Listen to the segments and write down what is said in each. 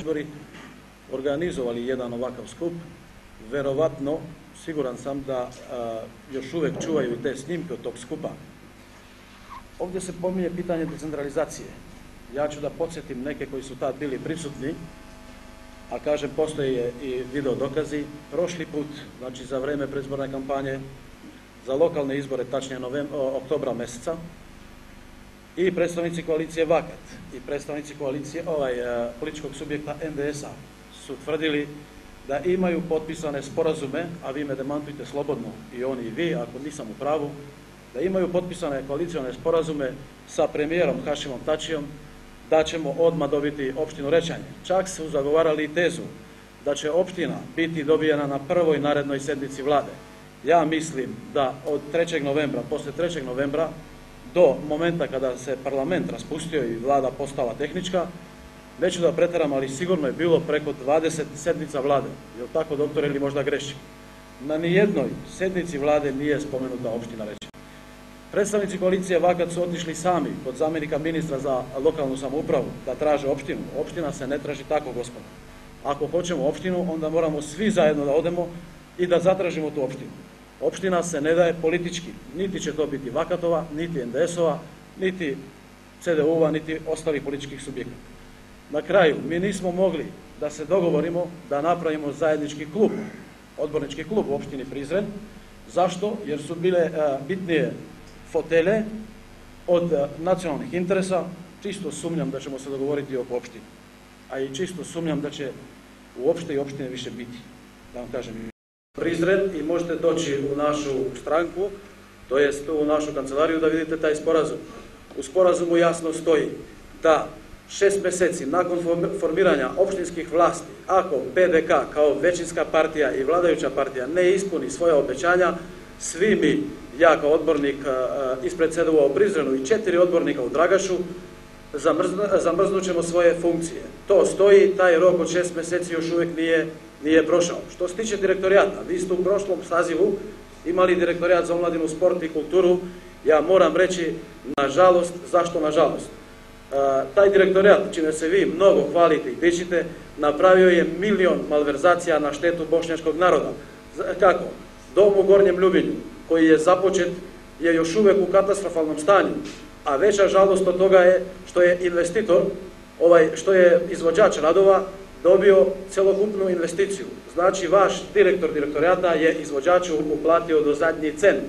izbori organizovali jedan ovakav skup. Verovatno, siguran sam da još uvek čuvaju i te snimke od tog skupa. Ovdje se pominje pitanje decentralizacije. Ja ću da podsjetim neke koji su tad bili prisutni, a kažem, postoje i video dokazi. Prošli put, znači za vreme predizborne kampanje, za lokalne izbore, tačnije oktobra meseca, i predstavnici koalicije Vakat i predstavnici koalicije političkog subjekta NDS-a su tvrdili da imaju potpisane sporazume, a vi me demantujte slobodno, i oni i vi, ako nisam u pravu, da imaju potpisane koalicione sporazume sa premijerom Hašimom Tačijom da ćemo odmah dobiti opštinu Rećanje. Čak su zagovarali i tezu da će opština biti dobijena na prvoj narednoj sednici vlade. Ja mislim da od 3. novembra, posle 3. novembra, do momenta kada se parlament raspustio i vlada postala tehnička, neću da preteram, ali sigurno je bilo preko 20 sednica vlade. Je li tako, doktore, ili možda grešim? Na nijednoj sednici vlade nije spomenuta opština Rećanje. Predstavnici koalicije Vakat su otišli sami kod zamjenika ministra za lokalnu samoupravu da traže opštinu. Opština se ne traži tako, gospodo. Ako hoćemo opštinu, onda moramo svi zajedno da odemo i da zatražimo tu opštinu. Opština se ne daje politički, niti će to biti Vakatova, niti NDS-ova, niti CDU-ova, niti ostalih političkih subjekata. Na kraju, mi nismo mogli da se dogovorimo da napravimo zajednički klub, odbornički klub u opštini Prizren. Zašto? Jer su bile bitnije fotelje od nacionalnih interesa. Čisto sumnjam da ćemo se dogovoriti oko opštine, a i čisto sumnjam da će uopšte i opštine više biti, da vam kažem. Prizren, i možete doći u našu stranku, to jest u našu kancelariju, da vidite taj sporazum. U sporazumu jasno stoji da 6 meseci nakon formiranja opštinskih vlasti, ako PDK kao većinska partija i vladajuća partija ne ispuni svoje obećanja, svi mi, ja kao odbornik ispred CDU-a u Prizrenu i 4 odbornika u Dragašu, zamrznut ćemo svoje funkcije. To stoji, taj rok od 6 meseci još uvek nije prošao. Što se tiče direktorijata, vi ste u prošlom sazivu imali direktorijat za omladinu, sport i kulturu. Ja moram reći, nažalost, zašto nažalost? Taj direktorijat, čime se vi mnogo hvalite i dičite, napravio je 1.000.000 malverzacija na štetu bošnjačkog naroda. Kako? Dom u Gornjem Ljubinju, koji je započet, je još uvek u katastrofalnom stanju, a veća žalost od toga je što je investitor, što je izvođač radova, dobio celokupnu investiciju. Znači, vaš direktor direktorijata je izvođaču uplatio do zadnji cent.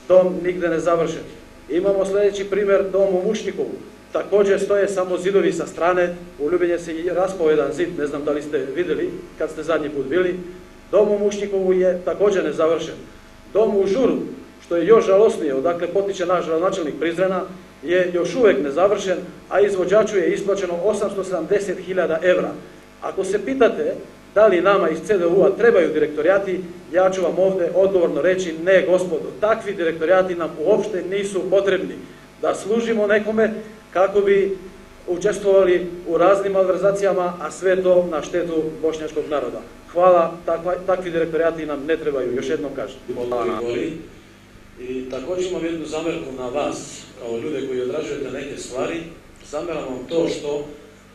Dom nigde ne završen. Imamo sljedeći primer, dom u Mušnikovu. Također stoje samo zidovi sa strane, u Ljubinje se i raspao jedan zid, ne znam da li ste vidjeli kad ste zadnji put bili. Dom u Mušnikovu je također nezavršen. Dom u Žuru, što je još žalosnije, odakle potiče naš gradonačelnik Prizrena, je još uvek nezavršen, a izvođaču je isplaćeno 870.000 evra. Ako se pitate da li nama iz CDU-a trebaju direktorijati, ja ću vam ovde odgovorno reći, ne gospodo, takvi direktorijati nam uopšte nisu potrebni. Da služimo nekome kako bi učestvovali u raznim malverzacijama, a sve to na štetu bošnjačkog naroda. Hvala, takvi direktorijati nam ne trebaju, još jednom kažem. I također imam jednu zamerku na vas, kao ljude koji odrađujete neke stvari. Zameram vam to što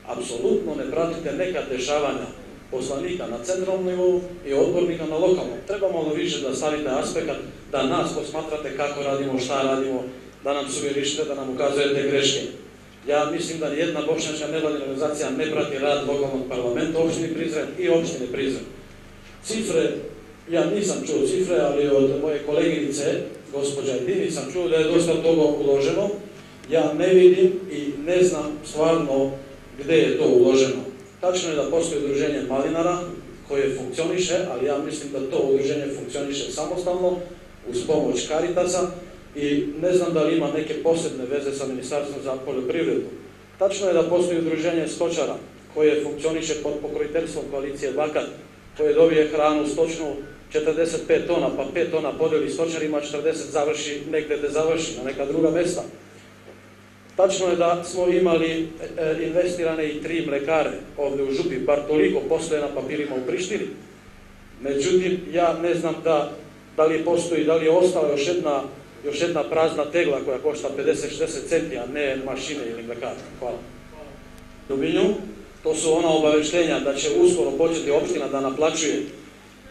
apsolutno ne pratite neka dešavanja poslanika na centralnom nivou i odbornika na lokalnom. Treba malo više da stavite aspekt, da nas posmatrate kako radimo, šta radimo, da nam sugerišete, da nam ukazujete greške. Ja mislim da nijedna bošnjačka nevladina organizacija ne prati rad lokalnog parlamenta, opštine Prizren i opštine Prizren. Cifre, ja nisam čuo cifre, ali od moje koleginice, gospođa Edini, sam čuo da je dosta toga uloženo. Ja ne vidim i ne znam stvarno gde je to uloženo. Tačno je da postoji udruženje malinara koje funkcioniše, ali ja mislim da to udruženje funkcioniše samostalno, uz pomoć Karitasa, i ne znam da li ima neke posebne veze sa Ministarstvom za poljoprivredu. Tačno je da postoji udruženje stočara koje funkcioniše pod pokroviteljstvom koalicije Vakat, koje dobije hranu stočnu 45 tona, pa 5 tona podeli stočarima, 40 završi negde gde završi, na neka druga mesta. Tačno je da smo imali investirane i 3 mlekare ovde u Župi, bar toliko postoje na papirima u Prištini. Međutim, ja ne znam da li postoji, da li je ostala još jedna prazna tegla koja košta 50-60 centi, a ne mašine ili mlekare. Hvala. Ljubinju, to su ona obaveštenja da će uskoro početi opština da naplaćuje,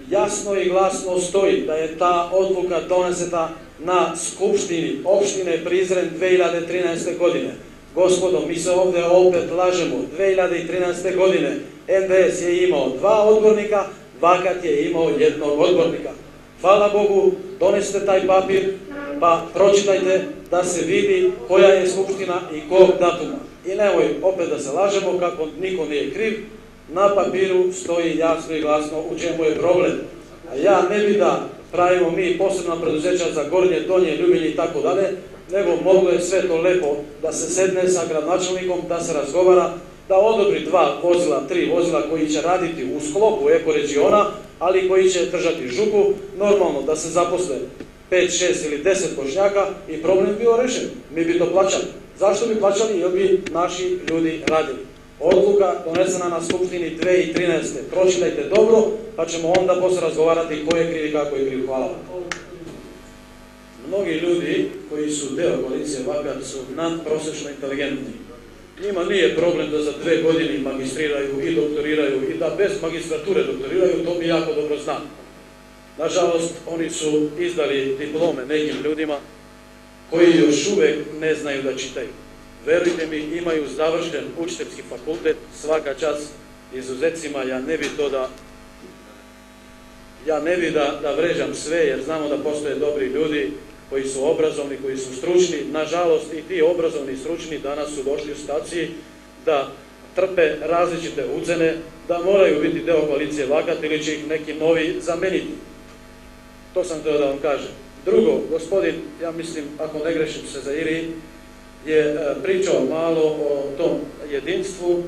jasno i glasno stoji da je ta odluka doneseta na Skupštini opštine Prizren 2013. godine. Gospodo, mi se ovde opet lažemo. 2013. godine NDS je imao 2 odbornika, Vakat je imao 1 odbornika. Hvala Bogu, donesite taj papir, pa pročitajte da se vidi koja je Skupština i kog datuma. I nemoj opet da se lažemo kako niko nije kriv, na papiru stoji jasno i glasno u čemu je problem. A ja ne bi da pravimo mi posebna preduzeća za Gornje, Donje, Ljubinje i tako dalje, nego moglo je sve to lepo da se sedne sa gradonačelnikom, da se razgovara, da odobri 2 vozila, 3 vozila koji će raditi u sklopu ekoregiona, ali koji će držati župu, normalno da se zaposle 5, 6 ili 10 Bošnjaka i problem bi bio rešen. Mi bi to plaćali. Zašto bi plaćali? Jer bi naši ljudi radili. Odluka donesena na Skupštini 2013. Pročitajte dobro, pa ćemo onda posle razgovarati ko je kriv i kako je kriv. Hvala vam. Mnogi ljudi koji su deo koalicije Vakat su nadprosečno inteligentni. Njima nije problem da za 2 godine magistriraju i doktoriraju i da bez magistrature doktoriraju, to mi jako dobro znam. Nažalost, oni su izdali diplome nekim ljudima koji još uvek ne znaju da čitaju. Verujte mi, imaju završen učiteljski fakultet, svaka čast izuzecima, ja ne bi da vređam sve, jer znamo da postoje dobri ljudi koji su obrazovni, koji su stručni. Nažalost, i ti obrazovni i stručni danas su došli u situaciji da trpe različite ucene, da moraju biti deo koalicije Vakat ili će ih neki novi zameniti. To sam htio da vam kažem. Drugo, gospodin, ja mislim, ako ne grešim se za Iri, je pričao malo o tom jedinstvu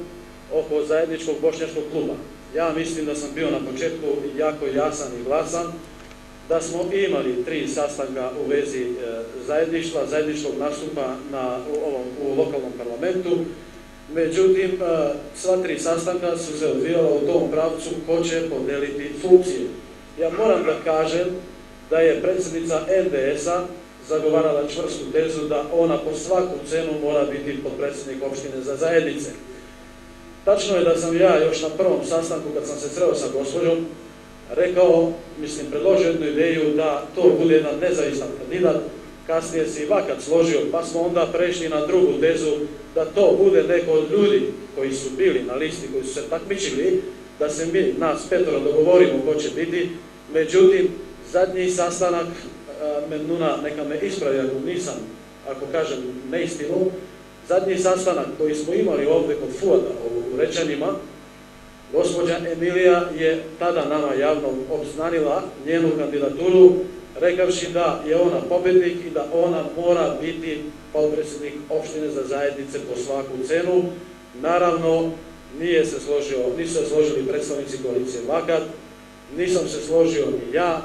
oko zajedničkog bošnjačkog kluba. Ja mislim da sam bio na početku jako jasan i glasan, da smo imali 3 sastanka u vezi zajedništva, zajedničkog nastupa u lokalnom parlamentu. Međutim, sva 3 sastanka su se odvijala u tom pravcu ko će podeliti funkcije. Ja moram da kažem da je predsjednica NDS-a zagovarala čvrstu tezu da ona po svaku cenu mora biti potpredsjednik opštine za zajednice. Tačno je da sam ja još na prvom sastanku, kad sam se sreo sa gospođom, rekao, predložio jednu ideju da to bude jedan nezavistan kandidat, kasnije se i Vakat složio, pa smo onda prešli na drugu tezu da to bude neko od ljudi koji su bili na listi, koji su se takmičili, da se mi, nas 5 dogovorimo ko će biti. Međutim, zadnji sastanak, Memnuna neka me ispravi ako kažem neistinu, zadnji sastanak koji smo imali ovde kod Fuada u Rečanima, gospođa Emilija je tada nama javno obznanila njenu kandidaturu, rekavši da je ona pobednik i da ona mora biti potpredsjednik opštine za zajednice po svaku cenu. Naravno, nisu se složili predstavnici koalicije Vakat, nisam se složio ni ja.